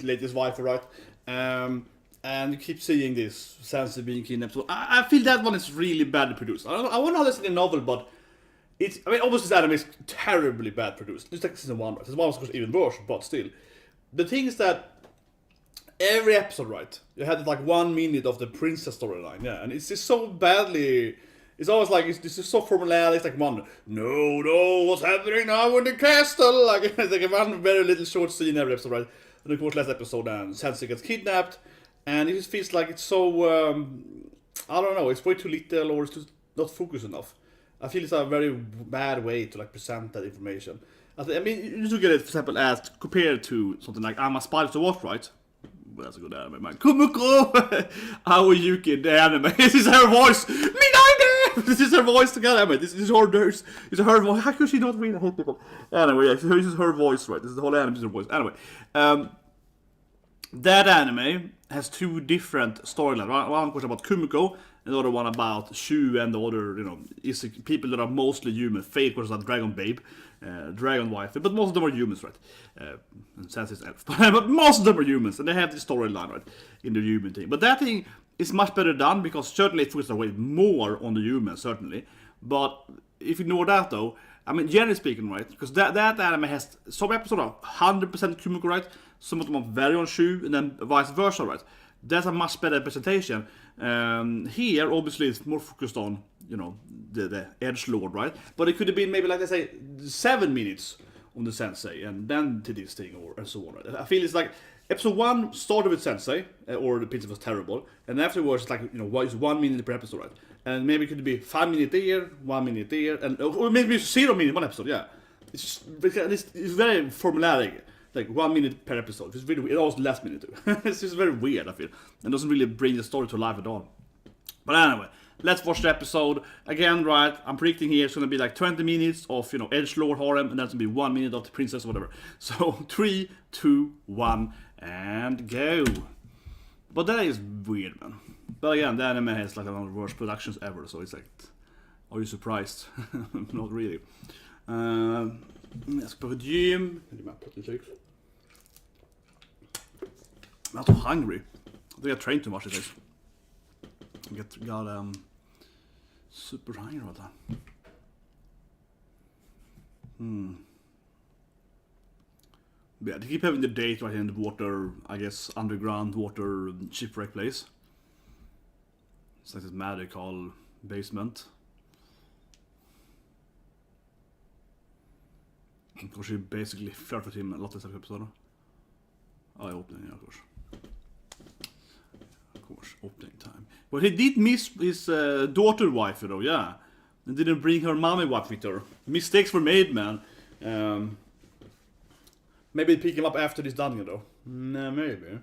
latest waifu, right? And you keep seeing this Sensei being kidnapped. So I feel that one is really badly produced. I wonder how that's in the novel, but it's. I mean, obviously this anime is terribly bad produced. Just like season 1, right? Season 1 was of course even worse, but still. The thing is that every episode, right, you had like 1 minute of the princess storyline, yeah, and it's just so badly. It's always like this is so formulaic. It's like one, no, what's happening now in the castle? Like it's like one very little short scene every episode, right? And of course, last episode, Sensei gets kidnapped, and it just feels like it's so I don't know. It's way too little, or it's just not focused enough. I feel it's a very bad way to like present that information. I mean, you look at it, for example, as compared to something like I'm a Spider to Watch, right? Well, that's a good anime, man. Kumiko! Aoyuki in the anime. This is her voice! Minaide! This is her voice together, anime. This is her nurse. This is her voice. How could she not really hate people? Anyway, yeah, this is her voice, right? This is the whole anime, this is her voice. Anyway, that anime has 2 different storylines. One was about Kumiko, and the other one about Shu and the other, you know, people that are mostly human. Fate was a dragon babe, dragon wife, but most of them are humans, right? And Sensei's elf, but most of them are humans, and they have this storyline, right, in the human thing. But that thing is much better done, because certainly it focuses away more on the humans, certainly. But if you ignore that, though, I mean, generally speaking, right, because that anime has some episodes are 100% Kumiko, right? Some of them are very on Shu, and then vice versa, right? That's a much better presentation. Here, obviously, it's more focused on, you know, the edgelord, right? But it could have been maybe, like I say, 7 minutes on the Sensei, and then to this thing, and so on, right? I feel it's like episode 1 started with Sensei, or the pizza was terrible, and afterwards, it's like, you know, it's 1 minute per episode, right? And maybe it could be 5 minutes there, 1 minute there, and or maybe 0 minutes 1 episode, yeah. It's just, it's very formulaic. Like 1 minute per episode. It's really weird. It always last minute too. It's just very weird, I feel. And doesn't really bring the story to life at all. But anyway, let's watch the episode. Again, right, I'm predicting here it's gonna be like 20 minutes of, you know, edgelord harem, and that's gonna be 1 minute of the princess or whatever. So 3, 2, 1, and go. But that is weird, man. But again, the anime has like one of the worst productions ever, so it's like, are you surprised? Not really. Jag ska på ett gym. I'm so hungry. I think I trained too much today. I got super hungry about that. Yeah, they keep having the date right here in the water, I guess, underground water shipwreck place. It's like this magical basement. Of course, she basically flirted him a lot this episode. Oh, opening, yeah, of course. Of course, opening time. But he did miss his daughter wife, though, yeah. And didn't bring her mommy wife with her. Mistakes were made, man. Maybe pick him up after this done, though. Nah, maybe.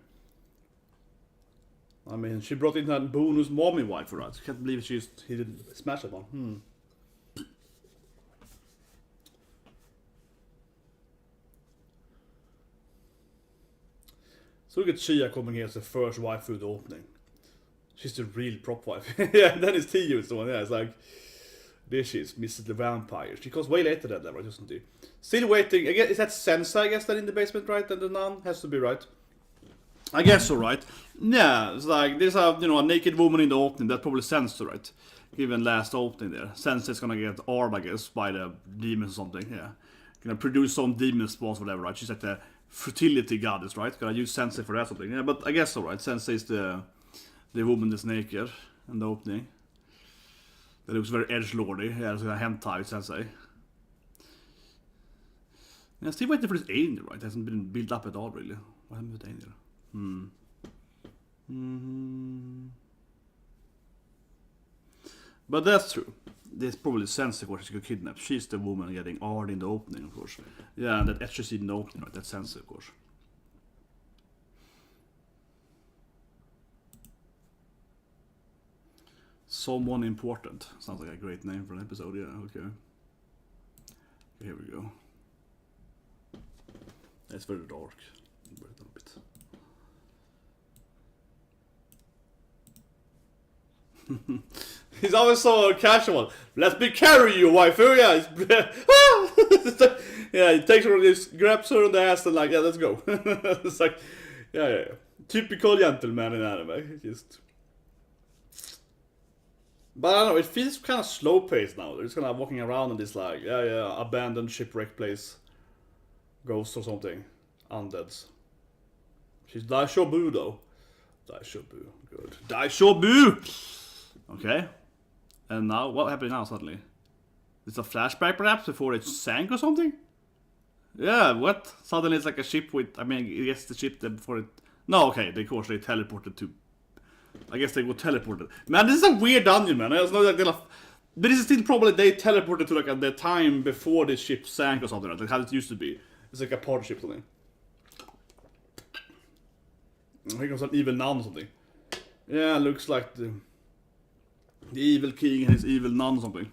I mean, she brought in that bonus mommy wife for us. Can't believe he didn't smash that one. So look at Chia coming here as the first wife through the opening. She's the real prop wife. Yeah, and then it's Tio is the one, yeah, it's like, there she is, Mrs. the Vampire. She comes way later than that, right, doesn't she? Still waiting, I guess, is that Sensei, I guess, that in the basement, right? And the nun has to be right. I guess so, right? Yeah, it's like, there's a, you know, a naked woman in the opening, that probably Sensei, right? Given last opening there. Sensei's gonna get armed, I guess, by the demons or something, yeah. Gonna produce some demon spawns, whatever, right? She's like the fertility goddess, right? Gonna use Sensei for that something. Yeah, but I guess so, right? Sensei is the woman that's naked in the opening. That looks very edgelordy. Yeah, it's a hentai Sensei. Yeah, still waiting for this angel, right? It hasn't been built up at all, really. What happened with the angel? But that's true. There's probably Sensei, of course, she got kidnapped. She's the woman getting hard in the opening, of course. Yeah, and that etches in the opening, right? That's Sensei, of course. Someone important. Sounds like a great name for an episode, yeah, okay. Here we go. It's very dark. Wait a bit. He's always so casual. Let me carry you, waifu. Yeah, yeah. He takes her, grabs her on the ass, and like, yeah, let's go. It's like, Yeah. Typical gentleman in anime, just. But I don't know, it feels kind of slow paced now. They're just kind of walking around in this like, abandoned shipwreck place. Ghost or something. Undeads. She's Daishobu though. Daishobu, good. Daishobu! Okay. And now, what happened now suddenly? It's a flashback perhaps before it sank or something? Yeah, what? Suddenly it's like a ship with, I mean, I guess the ship that before it... No, okay, of course they teleported to... I guess they got teleported. Man, this is a weird dungeon, man. I was not like but this is still probably they teleported to like at the time before the ship sank or something, like how it used to be. It's like a pod ship or something. Here comes an evil nun or something. Yeah, looks like the evil king and his evil nun or something.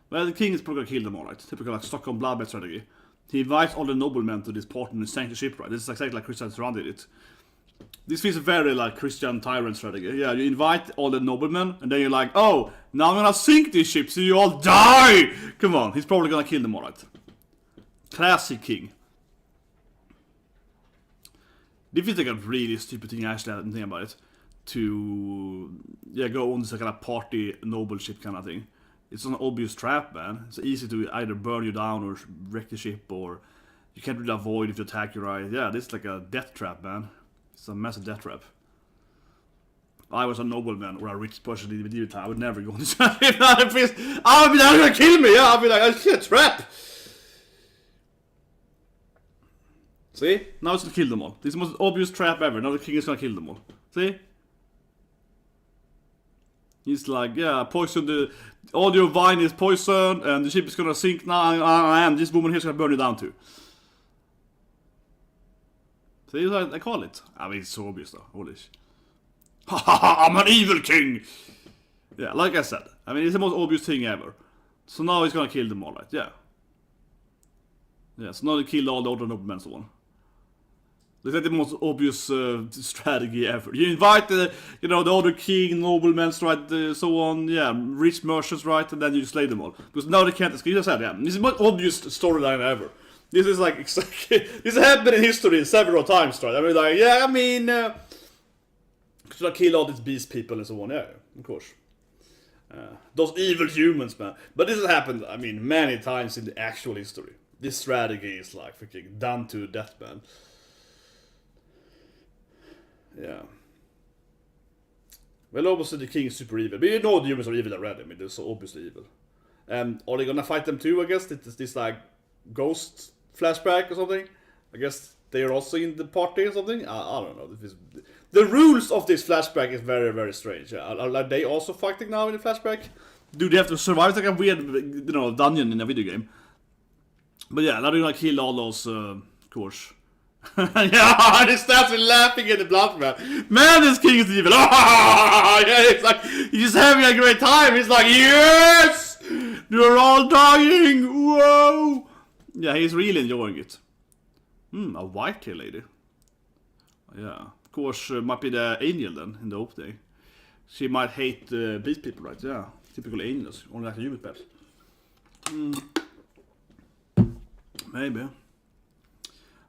Well, the king is probably gonna kill them all, right? Typical like Stockholm bloodbath strategy. He invites all the noblemen to this port and sank the ship, right? This is exactly like Christian surrounded it. This feels very like Christian tyrant strategy. Yeah, you invite all the noblemen, and then you're like, oh, now I'm gonna sink this ship so you all die! Come on, he's probably gonna kill them all, right? Classic king. This feels like a really stupid thing, actually, I didn't think about it. To, go on this kind of party noble ship kind of thing. It's an obvious trap, man. It's easy to either burn you down or wreck the ship, or you can't really avoid if you attack you right. Yeah, this is like a death trap, man. It's a massive death trap. If I was a nobleman or a rich person in the medieval time, I would never go on this ship. I would be like, gonna kill me! Yeah, I'd be like, it's a trap! See? Now it's gonna kill them all. This is the most obvious trap ever. Now the king is gonna kill them all. See? He's like, yeah, poison the... All your wine is poisoned, and the ship is gonna sink now, and this woman here is gonna burn you down too. See, I call it. I mean, it's so obvious though. Holy shit. Ha ha ha, I'm an evil king! Yeah, like I said. I mean, it's the most obvious thing ever. So now he's gonna kill them all, right? Yeah. Yeah, so now they kill all the other noblemen and so on. It's like the most obvious strategy ever. You invite the other king, noblemen, right, so on, yeah, rich merchants, right, and then you slay them all. Because now they can't escape. I said, yeah, this is the most obvious storyline ever. This is like exactly, this has happened in history several times, right? I mean, like, yeah, I mean, should I kill all these beast people and so on? Yeah, of course. Those evil humans, man. But this has happened, I mean, many times in the actual history. This strategy is like freaking done to death, man. Yeah. Well, obviously the king is super evil. But you know the humans are evil already. I mean, they're so obviously evil. Are they gonna fight them too, I guess? This like ghost flashback or something? I guess they are also in the party or something? I don't know. The rules of this flashback is very, very strange. Are they also fighting now in the flashback? Do they have to survive? It's like a weird, dungeon in a video game. But yeah, now they're gonna kill all those, of course. Yeah, he starts laughing at the blood, man. Man, this king is evil. Yeah, it's like he's having a great time. He's like, yes, you're all dying. Whoa. Yeah, he's really enjoying it. A white hair lady. Yeah, of course, might be the angel then in the opening. She might hate beast people, right? Yeah, typical angels, only like the human pets. Maybe.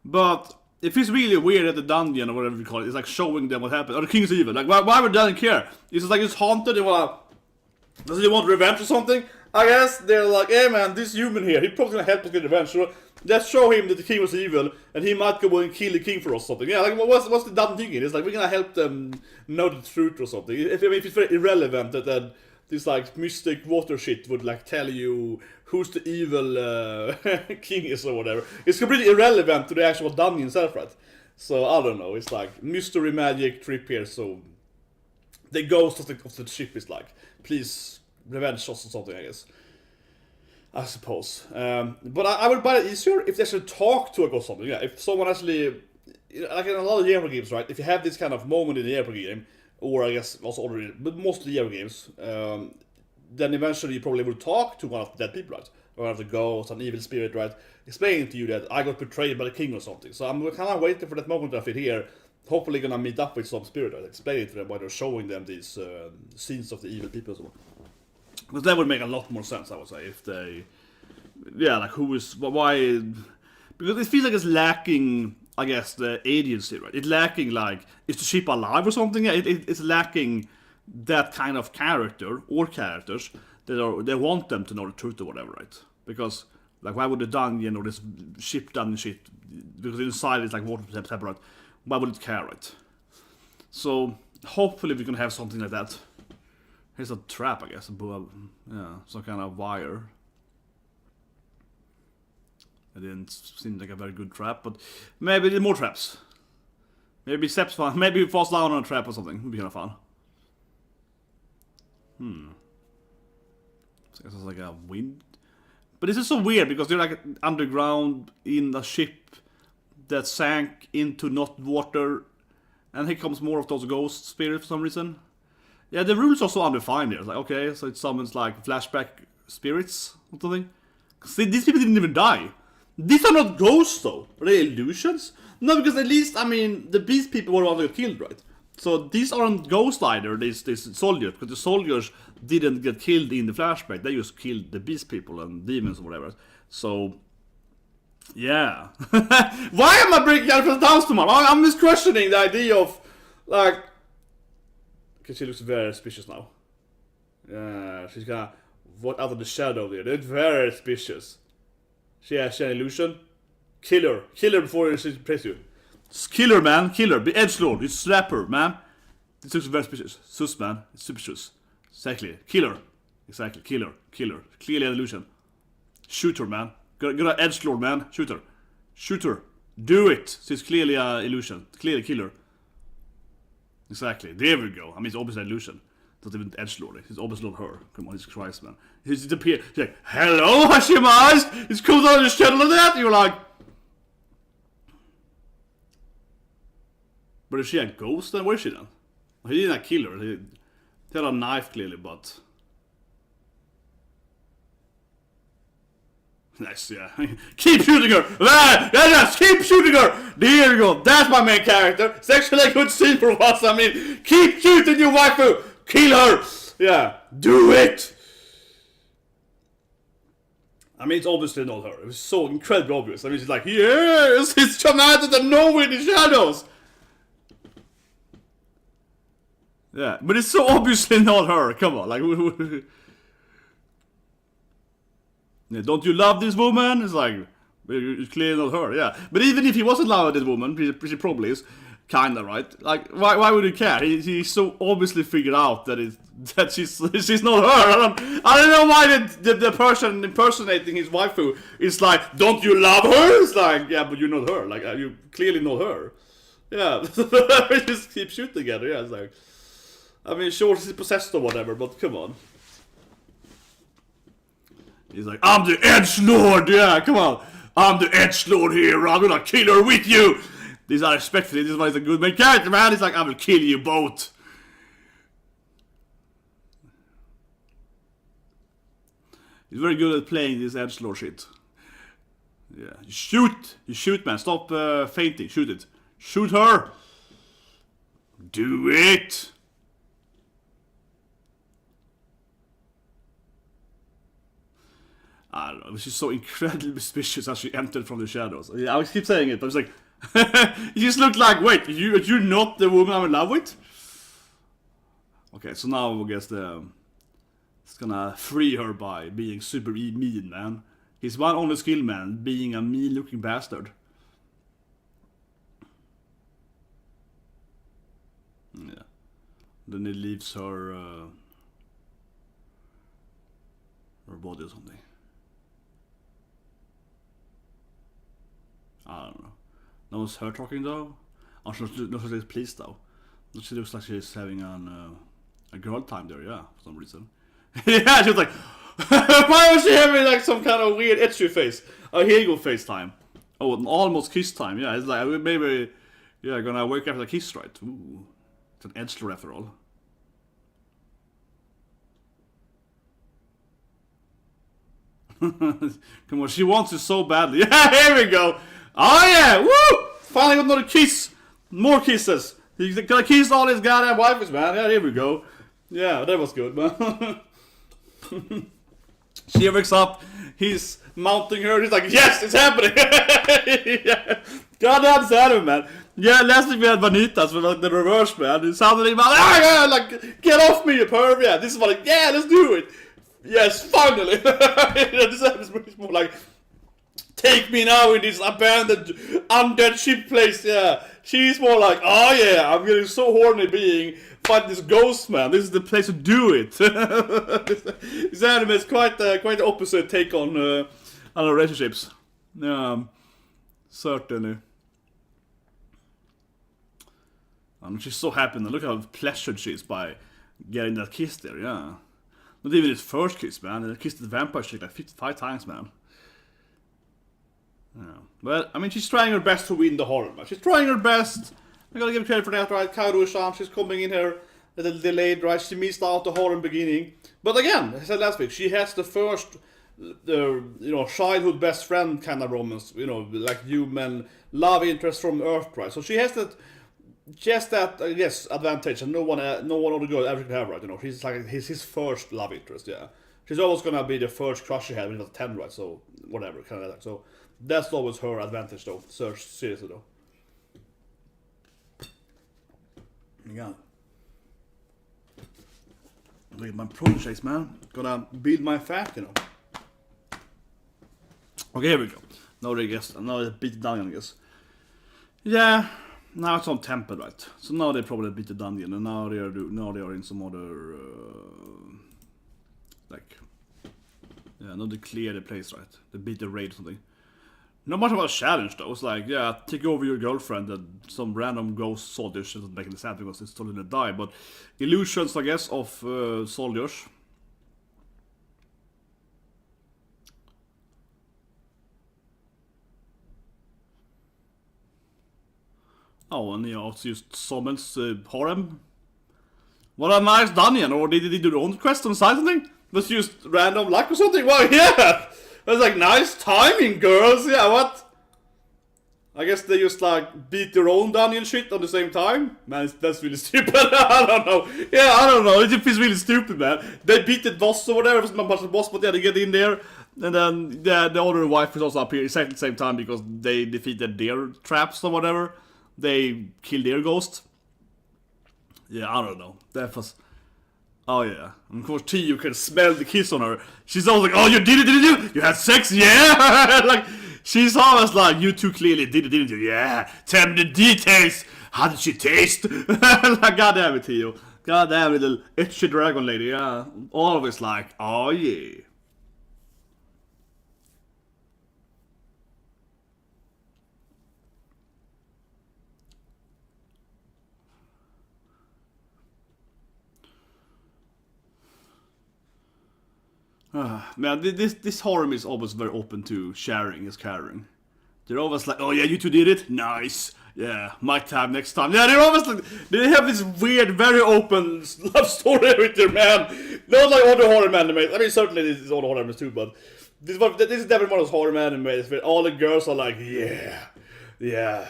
But it feels really weird at the dungeon or whatever you call it. It's like showing them what happened. Oh, the king is evil. Like, why would they care? It's just like it's haunted. Does he want revenge or something? I guess they're like, hey man, this human here, he's probably gonna help us get revenge. So let's show him that the king was evil and he might go and kill the king for us or something. Yeah, like what's the dumb thing? It's like we're gonna help them know the truth or something. If it's very irrelevant that this like mystic water shit would like tell you who's the evil king is or whatever. It's completely irrelevant to the actual dungeon itself, right? So I don't know. It's like mystery magic trip here. So the ghost of the ship is like, please revenge us or something, I guess. I suppose. But I would buy it easier if they should talk to a ghost or something. Yeah, if someone actually, like in a lot of JRPG games, right? If you have this kind of moment in the JRPG game, or I guess also already, but mostly JRPG games, then eventually you probably will talk to one of the dead people, right? Or one of the ghosts, an evil spirit, right? Explaining to you that I got betrayed by the king or something. So I'm kind of waiting for that moment of it here. Hopefully gonna meet up with some spirit, right? Explaining to them why they're showing them these scenes of the evil people and so on. Because that would make a lot more sense, I would say, if they... Yeah, like why... Because it feels like it's lacking, I guess, the agency, right? It's lacking, like, is the ship alive or something? Yeah, it's lacking that kind of character, or characters, that they want them to know the truth or whatever, right? Because, like, why would the dungeon or this ship dungeon shit, because inside it's like water separate, why would it care, right? So, hopefully we can have something like that. Here's a trap, I guess, yeah, some kind of wire. It didn't seem like a very good trap, but maybe more traps. Maybe steps fun. Maybe it falls down on a trap or something. Would be kind of fun. So I guess it's like a wind. But this is so weird because they're like underground in a ship that sank into not water, and here comes more of those ghost spirits for some reason. Yeah, the rules are so undefined here. It's like, okay, so it summons like flashback spirits or something. See, these people didn't even die. These are not ghosts though. Are they illusions? No, because at least, I mean, the beast people were the ones that got killed, right? So these aren't ghosts either, these soldiers, because the soldiers didn't get killed in the flashback. They just killed the beast people and demons or whatever. So, yeah. Why am I breaking out from the house too much? I'm just questioning the idea of, like... Okay, she looks very suspicious now. Yeah, she's gonna... What out of the shadow there? They're very suspicious. She has an illusion. Kill her. Kill her before she prays you. Just kill her, man. Kill her. Be edgelord. You slap her, man. This looks very suspicious. Sus, man. It's suspicious. Exactly. Kill her. Exactly. Kill her. Kill her. Clearly an illusion. Shoot her, man. Got an edgelord, man. Shoot her. Shoot her. Do it. She's clearly an illusion. Clearly kill her. Exactly. There we go. I mean, it's obviously an illusion. Not even edgelord. It's obviously not her. Come on, Jesus Christ, man. He's appeared. He's like, hello, Hashimas! It's cool on the shadow of that. You're like... But is she a ghost then? Where is she then? He didn't kill her. He had a knife clearly, but... Nice, yeah. Keep shooting her! Yes, keep shooting her! There you go. That's my main character. It's actually a good scene for us. I mean, keep shooting your waifu! Kill her! Yeah, do it! I mean, it's obviously not her. It was so incredibly obvious. I mean, she's like, yes! It's come out of the nowhere in the shadows! Yeah, but it's so obviously not her. Come on, like... Yeah, don't you love this woman? It's like, it's clearly not her, yeah. But even if he wasn't loving this woman, he probably is, kinda, right? Like, why would he care? He's so obviously figured out that she's not her. I don't know why the person impersonating his waifu is like, don't you love her? It's like, yeah, but you're not her. Like, you clearly not her. Yeah, we just keep shooting together, yeah, it's like... I mean, sure, she's possessed or whatever, but come on. He's like, I'm the edgelord, yeah, come on. I'm the edgelord here, I'm gonna kill her with you. These are respectfully, this is why he's a good main character, man. He's like, I will kill you both. He's very good at playing this edgelord shit. Yeah, you shoot, man. Stop fainting, shoot it. Shoot her. Do it. I don't know, she's so incredibly suspicious as she entered from the shadows. I always keep saying it, but it's like... you just look like, wait, you're not the woman I'm in love with? Okay, so now I guess it's gonna free her by being super mean, man. He's one only skill, man, being a mean-looking bastard. Yeah. Then he leaves her... her body or something. I don't know. No one's her talking though. Oh, she looks pleased though. She looks like she's having a girl time there, yeah, for some reason. Yeah, she was like, why was she having like some kind of weird etchy face? Oh, here you go, FaceTime. Oh, an almost kiss time, yeah. It's like, maybe, yeah, gonna wake up with a kiss, right? Ooh, it's an edgelord after all. Come on, she wants it so badly. Yeah, here we go. Oh yeah, woo! Finally got another kiss. More kisses. He's gonna kiss all his goddamn wives, man. Yeah, here we go. Yeah, that was good, man. She wakes up, he's mounting her, he's like, yes, it's happening! Yeah. Goddamn anime, man. Yeah, last week we had Vanitas with like the reverse, man. Suddenly, man, like, get off me, you perv, yeah. This is like, yeah, let's do it. Yes, finally. This episode is more like, take me now in this abandoned, undead ship place, yeah. She's more like, oh yeah, I'm getting so horny being fight this ghost man. This is the place to do it. This anime is quite the opposite take on relationships. Certainly. She's so happy now. Look how pleasured she is by getting that kiss there, yeah. Not even his first kiss, man. He kissed the vampire chick like 55 times, man. Yeah. Well, I mean, she's trying her best to win the horror match. She's trying her best. I gotta give credit for that, right? Kaoru-san, she's coming in here a little delayed, right? She missed out the horror in the beginning. But again, I said last week, she has the first, childhood best friend kind of romance, like human love interest from Earth, right? So she has that, I guess, advantage, and no one other girl ever can have, right? She's like his first love interest, yeah. She's always gonna be the first crush she had when he was 10, right? So whatever, kind of like so. That's always her advantage, though. Seriously, though. Yeah. Look at my projects, man. Gotta build my fat, Okay, here we go. Now they beat it down, I guess. Yeah. Now it's on temper, right? So now they probably beat the dungeon, and now they are in some other now they clear the place, right? They beat the raid or something. Not much of a challenge though. It's like, yeah, take over your girlfriend and some random ghost soldiers doesn't make any sense because it's totally gonna die. But illusions, I guess, of soldiers. Oh, and also just summons harem. What a nice dungeon, or did they do their own quest on the side or something? It was just random luck or something? Well, yeah! I was like, nice timing, girls, yeah, what? I guess they just like beat their own dungeon shit on the same time? Man, that's really stupid. I don't know. Yeah, I don't know. It just feels really stupid, man. They beat the boss or whatever, it's not much of the boss, but yeah, they get in there. And then the other wife is also up here exactly the same time because they defeated their traps or whatever. They killed their ghost. Yeah, I don't know. That was... Oh yeah. And of course T, you can smell the kiss on her. She's always like, oh, you did it, didn't you? You had sex, yeah? Like, she's always like, you two clearly did it, didn't you? Yeah. Tell me the details. How did she taste? Like, goddamn it, Tio. Goddamn little itchy dragon lady, yeah. Always like, oh yeah. Man, this harem is always very open to sharing is caring. They're always like, oh yeah, you two did it? Nice. Yeah, my time next time. Yeah, they're always like, they have this weird, very open love story with their man. Not like other horror animes. I mean, certainly this is all the horror animes too, but this is definitely one of those horror animes where all the girls are like, yeah,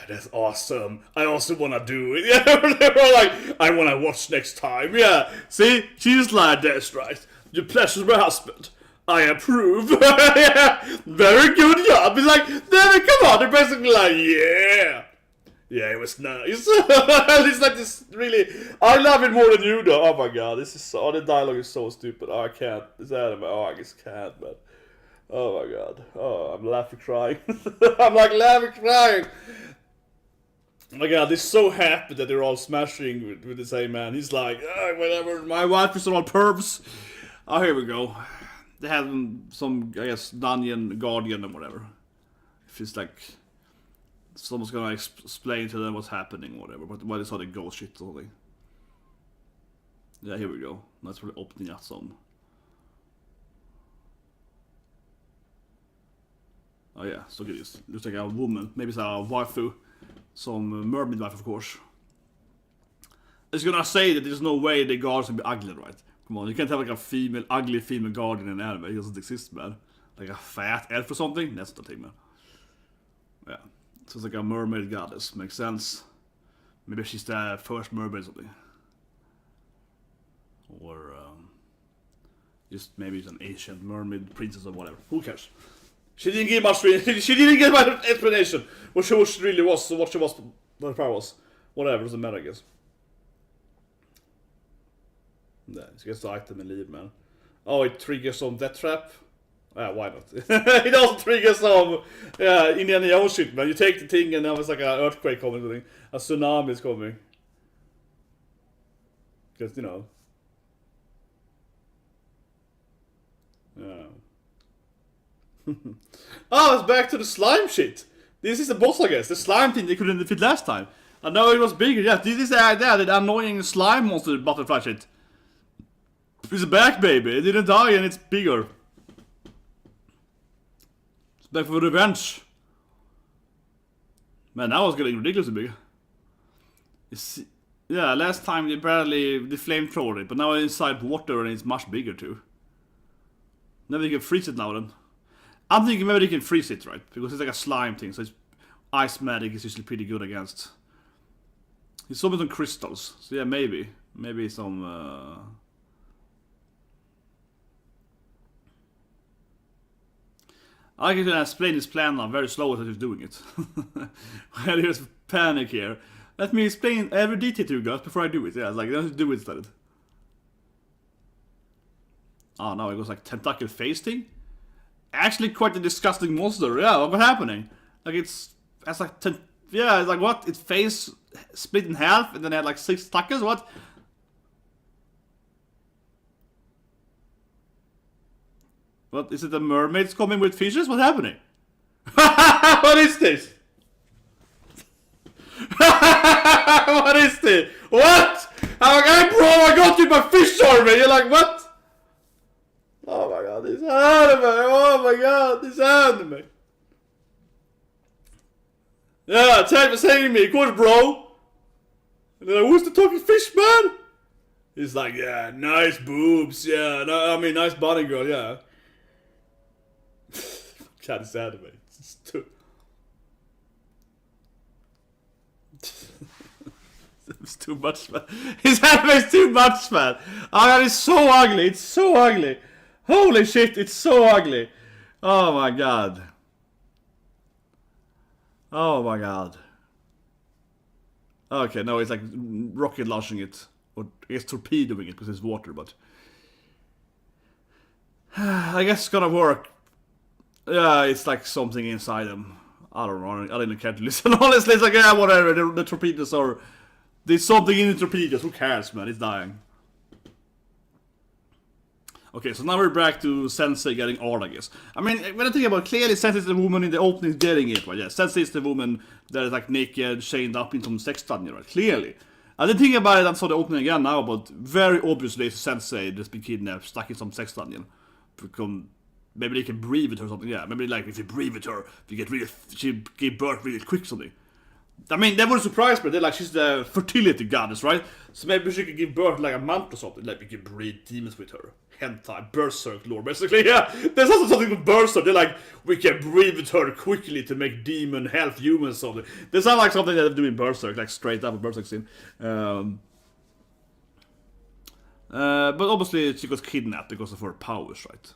that's awesome. I also wanna do it. Yeah, they're like, I wanna watch next time. Yeah, see, she's like, that's right. Your pleasure's my husband. I approve. Yeah, very good job. It's like, damn it, come on. They're basically like, yeah. Yeah, it was nice. It's like this really... I love it more than you do. Oh my god, this is so... the dialogue is so stupid. Oh, I can't. It's anime. Oh, I just can't, man. Oh my god. Oh, I'm laughing, crying. I'm like laughing, crying. Oh my god, they're so happy that they're all smashing with the same man. He's like, oh, whatever, my wife is all pervs. Oh, here we go. They have some, I guess, dungeon guardian or whatever. If it's like... someone's gonna explain to them what's happening or whatever, but why they saw the ghost shit or something. Yeah, here we go. That's really opening up some. Oh yeah, so look at this. Looks like a woman. Maybe it's a waifu. Some mermaid wife, of course. It's gonna say that there's no way the guards can be ugly, right? Come on, you can't have like a ugly female guardian in anime. It doesn't exist, man. Like a fat elf or something? That's the thing, man. Yeah. So it's like a mermaid goddess. Makes sense. Maybe she's the first mermaid or something. Or, Just maybe it's an ancient mermaid princess or whatever. Who cares? She didn't give much. She didn't give much explanation what she really was, what she was, what her power was. Whatever, doesn't matter, I guess. Yeah, she gets the item and leave, man. Oh, it triggers some death trap. Yeah, why not? It also triggers some Indiana Jones shit, man. You take the thing and now it's like an earthquake coming, a tsunami is coming. Because, you know. Yeah. Oh, it's back to the slime shit. This is the boss, I guess. The slime thing they couldn't defeat last time. I know it was bigger. Yeah, this is the idea, the annoying slime monster butterfly shit. It's back, baby. It didn't die and it's bigger. It's back for revenge. Man, that was getting ridiculously big. Yeah, last time they flamethrowed it, but now it's inside water and it's much bigger too. Maybe they can freeze it now then. I'm thinking maybe they can freeze it, right? Because it's like a slime thing, so it's ice magic is usually pretty good against. It's some some crystals, so yeah, maybe some. I can explain this plan now very slow as he's doing it. Well, there's panic here. Let me explain every detail to you guys before I do it. Yeah, it's like let's do it instead. Oh, now it goes like tentacle face thing. Actually, quite a disgusting monster. Yeah, what's happening? Like it's like yeah, it's like what? Its face split in half, and then it had like 6 tentacles. What? What is it? The mermaids coming with fishes? What's happening? What is this? What is this? What? I'm like, hey bro, I got you my fish army. You're like, what? Oh my god, this anime! Oh my god, this anime! Yeah, thanks for saying me, of course, bro! And then, who's the talking fish, man? He's like, yeah, nice boobs, yeah, no, I mean, nice body girl, yeah. God, this anime, it's too... It's too much, man. His anime is too much, man! Oh god, it's so ugly, it's so ugly! Holy shit, it's so ugly. Oh my god. Oh my god. Okay, no, it's like rocket launching it. Or I guess torpedoing it because it's water, but... I guess it's gonna work. Yeah, it's like something inside them. I don't know, I didn't care to listen. Honestly, it's like, yeah, whatever, the torpedoes are... There's something in the torpedoes, who cares, man, it's dying. Okay, so now we're back to Sensei getting art, I guess. I mean, when I think about it, clearly Sensei is the woman in the opening getting it, right? Yeah, Sensei is the woman that is like naked, chained up in some sex dungeon, right? Clearly. I didn't think about it, I saw the opening again now, but very obviously it's Sensei that's been kidnapped, stuck in some sex dungeon. Maybe they can breathe with her or something, yeah. Maybe like if you breathe with her, she give birth really quick or something. I mean, that would surprise me. They're like, she's the fertility goddess, right? So maybe she could give birth like a month or something. Like we can breed demons with her. Hentai, berserk lore, basically. Yeah, there's also something with berserk. They're like, we can breed with her quickly to make demon health humans or something. They sound like something that they do in berserk, like straight up a berserk scene. But obviously she got kidnapped because of her powers, right?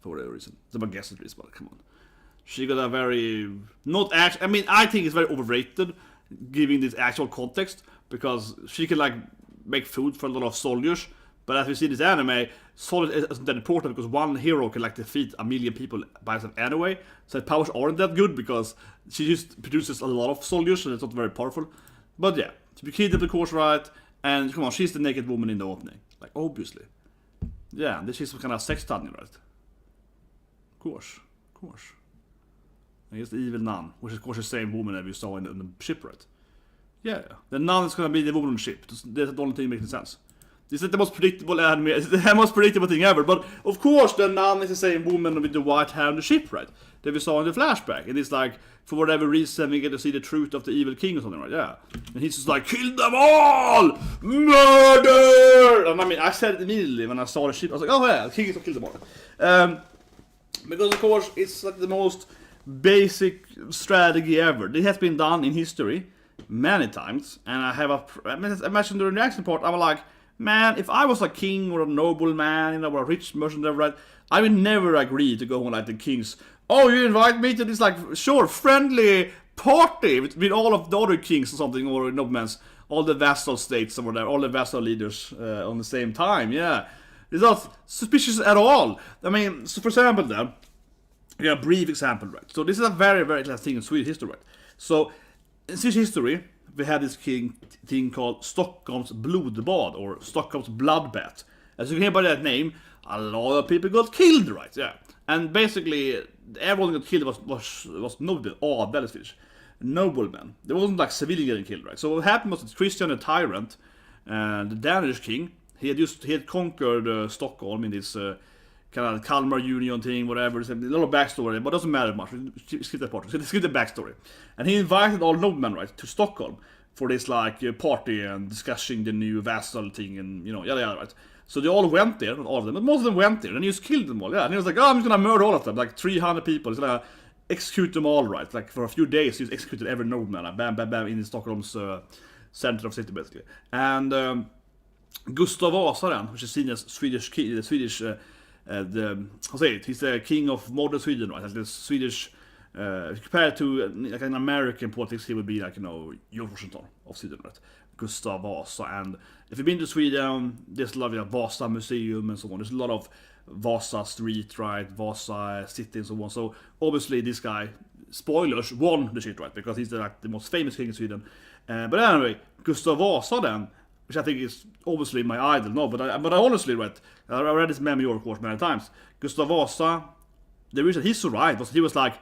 For whatever reason. That's my guess at least, but come on. She got a very... Not actually... I mean, I think it's very overrated, giving this actual context, because she can, like, make food for a lot of soldiers, but as we see in this anime, soldiers isn't that important, because one hero can, like, defeat a million people by herself anyway, so her powers aren't that good, because she just produces a lot of soldiers, so it's not very powerful. But yeah, to be kidnapped, of course, right, and come on, she's the naked woman in the opening. Like, obviously. Yeah, this is some kind of sex dungeon, right? Of course. I guess the evil nun, which is of course the same woman that we saw in the ship, right? Yeah. The nun is gonna be the woman on the ship. That's the only thing that makes sense. This is the most predictable anime, the most predictable thing ever. But of course, the nun is the same woman with the white hair on the ship, right? That we saw in the flashback. And it's like, for whatever reason, we get to see the truth of the evil king or something, right? Yeah. And he's just like, kill them all! Murder! And I mean, I said it immediately when I saw the ship. I was like, oh yeah, the king is gonna kill them all. Because of course, it's like the most basic strategy ever. This has been done in history many times, and I mentioned during the reaction part, I'm like, man, if I was a king or a nobleman, you know, or a rich merchant, right, I would never agree to go on like the king's. Oh, you invite me to this like sure friendly party with all of the other kings or something, or noblemen's, all the vassal states or whatever, all the vassal leaders on the same time. Yeah, it's not suspicious at all. I mean, so for example, then, yeah, a brief example, right? So this is a very, very classic thing in Swedish history, right? So in Swedish history, we had this thing called Stockholm's blodbad, or Stockholm's bloodbath. As you can hear by that name, a lot of people got killed, right? Yeah, and basically everyone got killed was noble, adel in Swedish, noblemen. There wasn't like civilian getting killed, right? So what happened was that Christian the Tyrant, the Danish king, he had conquered Stockholm in this kind of Kalmar Union thing, whatever. It's a little backstory, but it doesn't matter much. Skip that part. Skip the backstory. And he invited all noblemen, right, to Stockholm for this like party and discussing the new vassal thing and yada, right. So they all went there, not all of them, but most of them went there, and he just killed them all. Yeah, and he was like, oh, I'm just gonna murder all of them, like 300 people. He's gonna execute them all, right? Like for a few days, he's executed every nobleman, like, bam, bam, bam, in Stockholm's center of city, basically. And Gustav Vasa, then, which is seen as Swedish king, the Swedish. He's the king of modern Sweden, right? Like the Swedish, compared to like an American politics, he would be like, George Washington of Sweden, right? Gustav Vasa. And if you've been to Sweden, there's a lot of Vasa Museum and so on. There's a lot of Vasa Street, right? Vasa City and so on. So obviously this guy, spoilers, won the shit, right? Because he's the most famous king in Sweden. But anyway, Gustav Vasa then, which I think is obviously my idol. No, but I honestly, right, I read his memoir, of course, many times. Gustav Vasa, the reason he survived was he was like,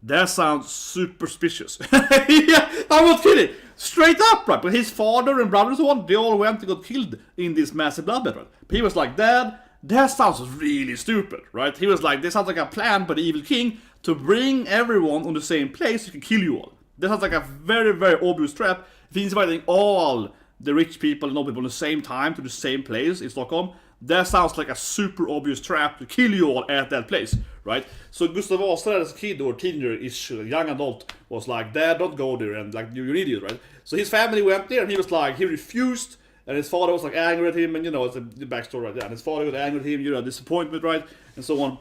that sounds super suspicious. Yeah, I'm not kidding. Straight up, right? But his father and brothers and so on, they all went and got killed in this massive bloodbath, right? But he was like, Dad, that sounds really stupid, right? He was like, this sounds like a plan by the evil king to bring everyone on the same place so he can kill you all. That sounds like a very, very obvious trap. If he's inviting all the rich people and noble people at the same time to the same place in Stockholm, that sounds like a super obvious trap to kill you all at that place, right? So Gustav Vasa as a kid or teenager-ish, young adult, was like, Dad, don't go there, and like, you're an idiot, right? So his family went there, and he was like, he refused, and his father was like angry at him, and it's the backstory right there, and his father was angry at him, disappointment, right, and so on.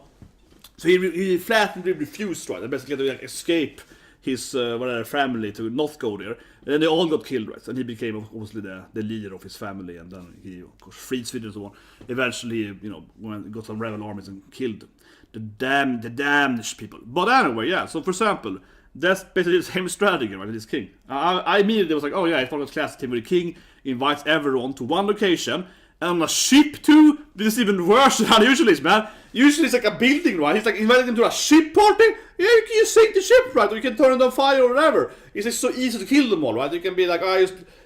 So he flatly refused, right, and basically to like escape his family to not go there. And then they all got killed, right? And he became obviously the leader of his family, and then he of course freed Sweden and so on. Eventually, got some rebel armies and killed the Danish people. But anyway, yeah. So for example, that's basically the same strategy, right? With this king. I immediately was like, oh yeah, I thought it was classic thing where the king invites everyone to one location. And on a ship too? This is even worse than it usually is, man. Usually it's like a building, right? He's like inviting them to a ship party. Yeah, you can just sink the ship, right? Or you can turn it on fire or whatever. It's just so easy to kill them all, right? You can be like,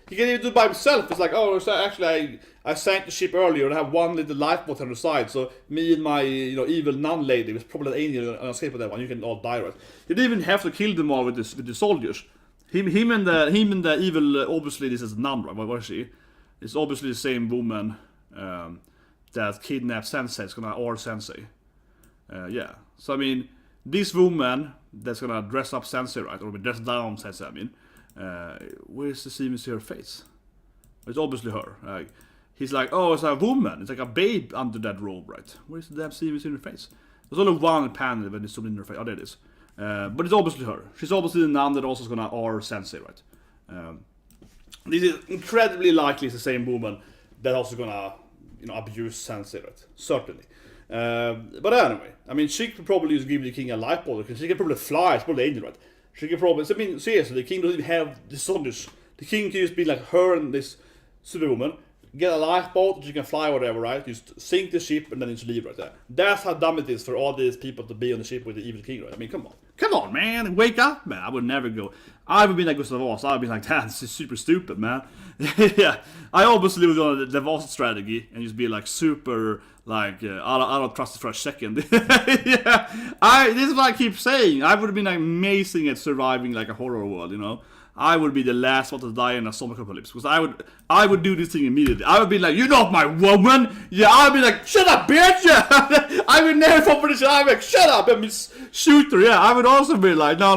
he can even do it by himself. It's like, oh, so actually I sank the ship earlier and I have one little lifeboat on the side. So me and my evil nun lady, was probably an angel on escape with that one. You can all die, right? You didn't even have to kill them all with the soldiers. Him and the evil, obviously this is a nun, right? What is she? It's obviously the same woman that kidnapped Sensei. It's gonna or Sensei. Yeah. So I mean, this woman that's gonna dress up Sensei, right, or dress down Sensei. I mean, where's the seam in her face? It's obviously her. He's like, oh, it's a woman. It's like a babe under that robe, right? Where's the damn seam in her face? There's only one panel when it's zoomed in her face. Oh, there it is. But it's obviously her. She's obviously the nun that also is gonna or Sensei, right? This is incredibly likely it's the same woman that also gonna abuse Sensei, right? Certainly. But anyway, I mean, she could probably just give the king a lifeboat, because she can probably fly. It's probably an angel, right? She can probably. I mean, seriously, the king doesn't even have the soldiers. The king can just be like her and this superwoman, get a lifeboat, she can fly or whatever, right? Just sink the ship and then just leave right there. That's how dumb it is for all these people to be on the ship with the evil king, right? I mean, come on, man, wake up, man. I would never go. I would be like Gustav Vasa. I would be like, this is super stupid, man. Yeah, I obviously would go the Vasa strategy and just be like super, like, I don't trust it for a second. Yeah, this is what I keep saying. I would have been amazing at surviving like a horror world, I would be the last one to die in a zombie apocalypse, because I would do this thing immediately. I would be like, you're not my woman. Yeah, I'd be like, shut up, bitch. Yeah. I would never fall for this. I'd be like, shut up, and shoot her. Yeah, I would also be like, no.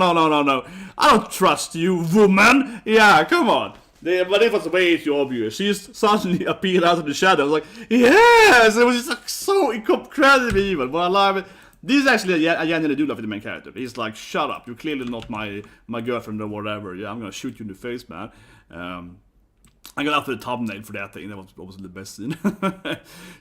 I don't trust you, woman. Yeah, come on. But it was way too obvious. She just suddenly appeared out of the shadows. Like, yes! It was just like so incredibly evil. But I love it. This is actually, I genuinely do love the main character. He's like, shut up, you're clearly not my girlfriend or whatever. Yeah, I'm gonna shoot you in the face, man. I got after the thumbnail for that thing. That was obviously the best scene.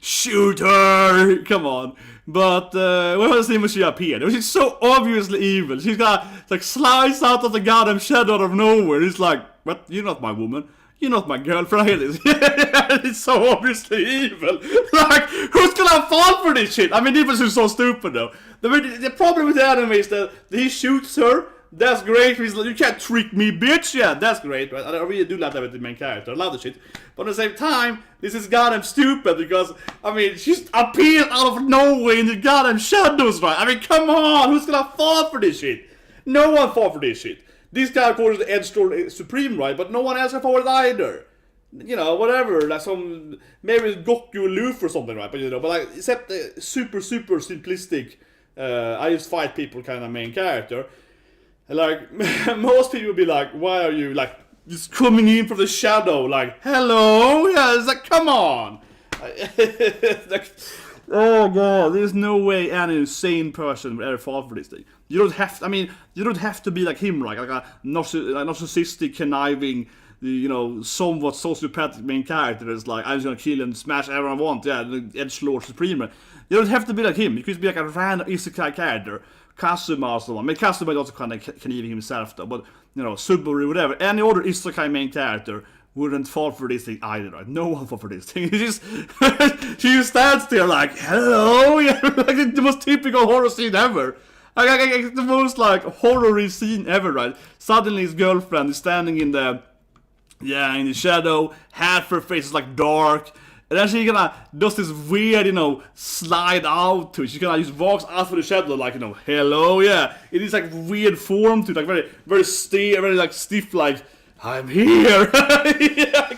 Shoot her! Come on. But what was the scene when she appeared? It was just so obviously evil. She's got like slides out of the goddamn shadow out of nowhere. It's like, what? You're not my woman. You're not my girlfriend. It's so obviously evil. Like, who's gonna fall for this shit? I mean, it was just so stupid though. The problem with the anime is that he shoots her. That's great. He's like, you can't trick me, bitch. Yeah, that's great. Right? I really do love that with the main character. I love the shit. But at the same time, this is goddamn stupid because, I mean, she's appeared out of nowhere in the goddamn shadows, right? I mean, come on. Who's gonna fall for this shit? No one fall for this shit. This guy, of course, is the edgelord supreme, right? But no one else can fall for it either. You know, whatever. Like some, maybe it's Goku Luffy or something, right? But you know, but like, except the super simplistic, I just fight people kind of main character. Like, most people would be like, why are you, like, just coming in from the shadow, like, hello? Yeah, it's like, come on! Like, oh god, there's no way any insane person would ever fall for this thing. You don't have to, I mean, you don't have to be like him, right? Like a narcissistic, conniving, you know, somewhat sociopathic main character that's like, I'm just gonna kill and smash everyone I want, yeah, the edgelord supreme. You don't have to be like him, you could be like a random isekai character. Kazuma or someone. I mean, Kazuma is also kind of conniving himself though, but, you know, Subaru, whatever. Any other isekai main character wouldn't fall for this thing either, right? No one fall for this thing. He just, she just stands there like, hello? Yeah, like the most typical horror scene ever. Like the most, like, horror-y scene ever, right? Suddenly his girlfriend is standing in the shadow, half her face is, like, dark. And then she kinda does this weird, you know, slide out to it. She kinda just walks out of the shadow like, you know, hello, yeah. It is like weird form to it, like very stiff, very like stiff, like, I'm here. Yeah,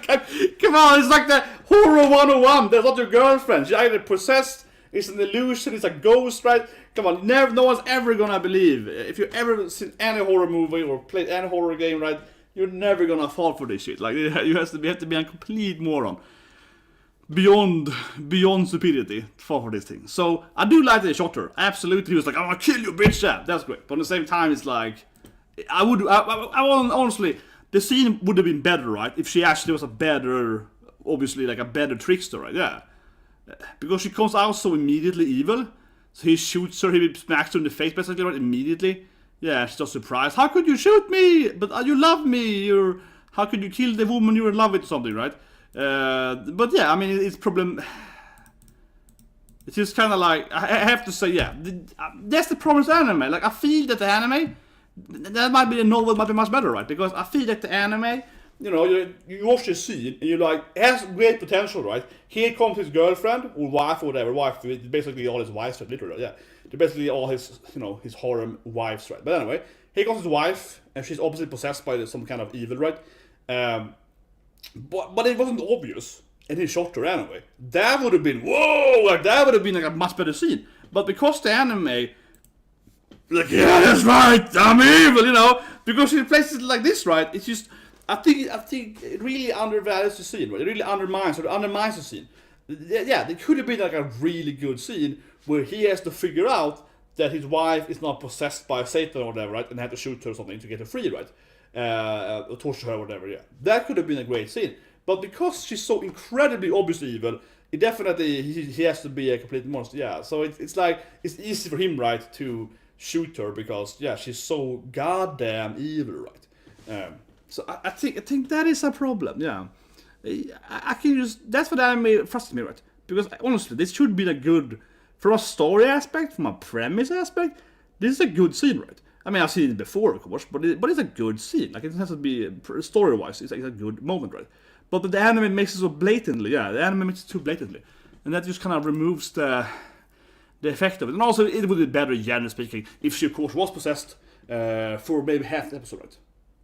come on, it's like the horror 101. That's not your girlfriend. She's either possessed, it's an illusion, it's a ghost, right? Come on, no one's ever gonna believe. If you've ever seen any horror movie or played any horror game, right, you're never gonna fall for this shit. Like, you have to be a complete moron. Beyond stupidity for this thing. So I do like that he shot her. Absolutely, he was like, "I'm gonna kill you, bitch!" Yeah, that's great. But at the same time, it's like, I honestly, the scene would have been better, right? If she actually was a better, obviously like a better trickster, right? Yeah, because she comes out so immediately evil. So he shoots her, he smacks her in the face basically, right? Immediately. Yeah, she's just surprised. How could you shoot me? But you love me. How could you kill the woman you're in love with or something, right? But yeah, I mean, it's problem. It's just kind of like, I have to say, yeah, that's the problem with anime. Like, I feel that the anime, that might be the novel, might be much better, right? Because I feel that the anime, you know, you watch the scene and you're like, it has great potential, right? Here comes his girlfriend or wife or whatever. Wife, basically all his wives, literally, yeah. They're basically all his, you know, his harem wives, right? But anyway, here comes his wife, and she's obviously possessed by some kind of evil, right? But it wasn't obvious, and he shot her anyway. That would have been, whoa, like that would have been like a much better scene. But because the anime, like, yeah, that's right, I'm evil, you know, because she plays it like this, right? It's just, I think it really undervalues the scene, right? It really undermines the scene. Yeah, there could have been like a really good scene where he has to figure out that his wife is not possessed by Satan or whatever, right? And have to shoot her or something to get her free, right? Or torture her or whatever, yeah. That could have been a great scene. But because she's so incredibly obviously evil, it definitely, he has to be a complete monster, yeah. So it's like, it's easy for him, right, to shoot her because, yeah, she's so goddamn evil, right? So I think that is a problem, yeah. I can just, that's what anime frustrates me, right? Because honestly, this should be a good, from a story aspect, from a premise aspect, this is a good scene, right? I mean, I've seen it before, of course, but it's a good scene. Like, it has to be, story-wise, it's like a good moment, right? But the anime makes it so blatantly, yeah, the anime makes it too blatantly. And that just kind of removes the effect of it. And also, it would be better, generally speaking, if she, of course, was possessed for maybe half the episode, right?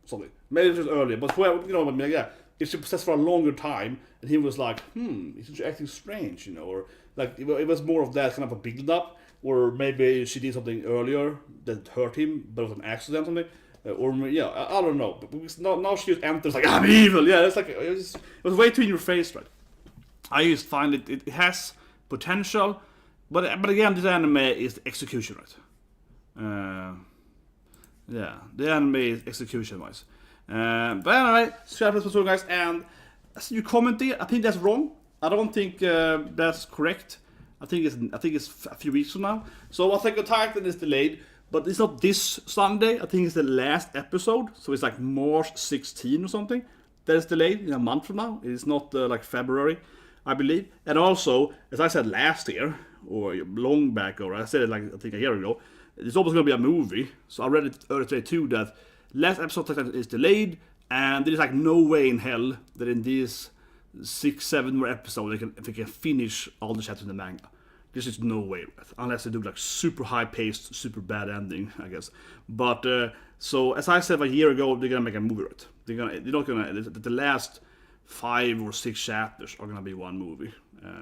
Something. Maybe it was earlier, but, you know what I mean, yeah. If she possessed for a longer time, and he was like, he's acting strange, you know, or, like, it was more of that kind of a build-up, or maybe she did something earlier that hurt him, but it was an accident or something. Or yeah, I don't know. But because now she just enters like I'm evil. Yeah, it's like it was way too in your face, right? I just find it has potential, but again, this anime is the execution, right? Yeah, the anime is execution wise. But anyway, subscribe to the guys, and as you commented, I think that's wrong. I don't think that's correct. I think it's a few weeks from now. So I think the title is delayed. But it's not this Sunday, I think it's the last episode, so it's like March 16 or something. That is delayed in a month from now. It's not like February, I believe. And also, as I said last year, or long back, or I said it like I think a year ago, it's almost going to be a movie. So I read it earlier today too, that last episode is delayed, and there's like no way in hell that in these 6-7 more episodes they can finish all the chapters in the manga. There's just no way, unless they do like super high-paced, super bad ending, I guess. But so as I said a year ago, they're gonna make a movie, right? They're not gonna. The last 5 or 6 chapters are gonna be one movie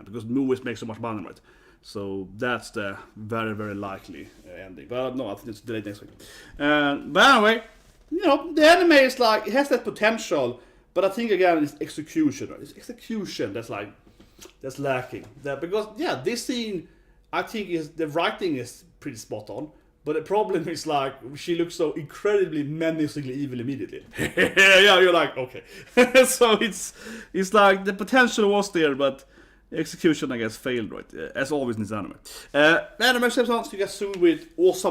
because movies make so much money, right? So that's the very, very likely ending. But no, I think it's delayed next week. But anyway, the anime is like it has that potential, but I think again it's execution, right? It's execution that's lacking. Because this scene, I think the writing is pretty spot on, but the problem is like she looks so incredibly menacingly evil immediately. Yeah, you're like okay. So it's like the potential was there, but execution I guess failed, right? As always in this anime. Anime steps on, so you guys soon with awesome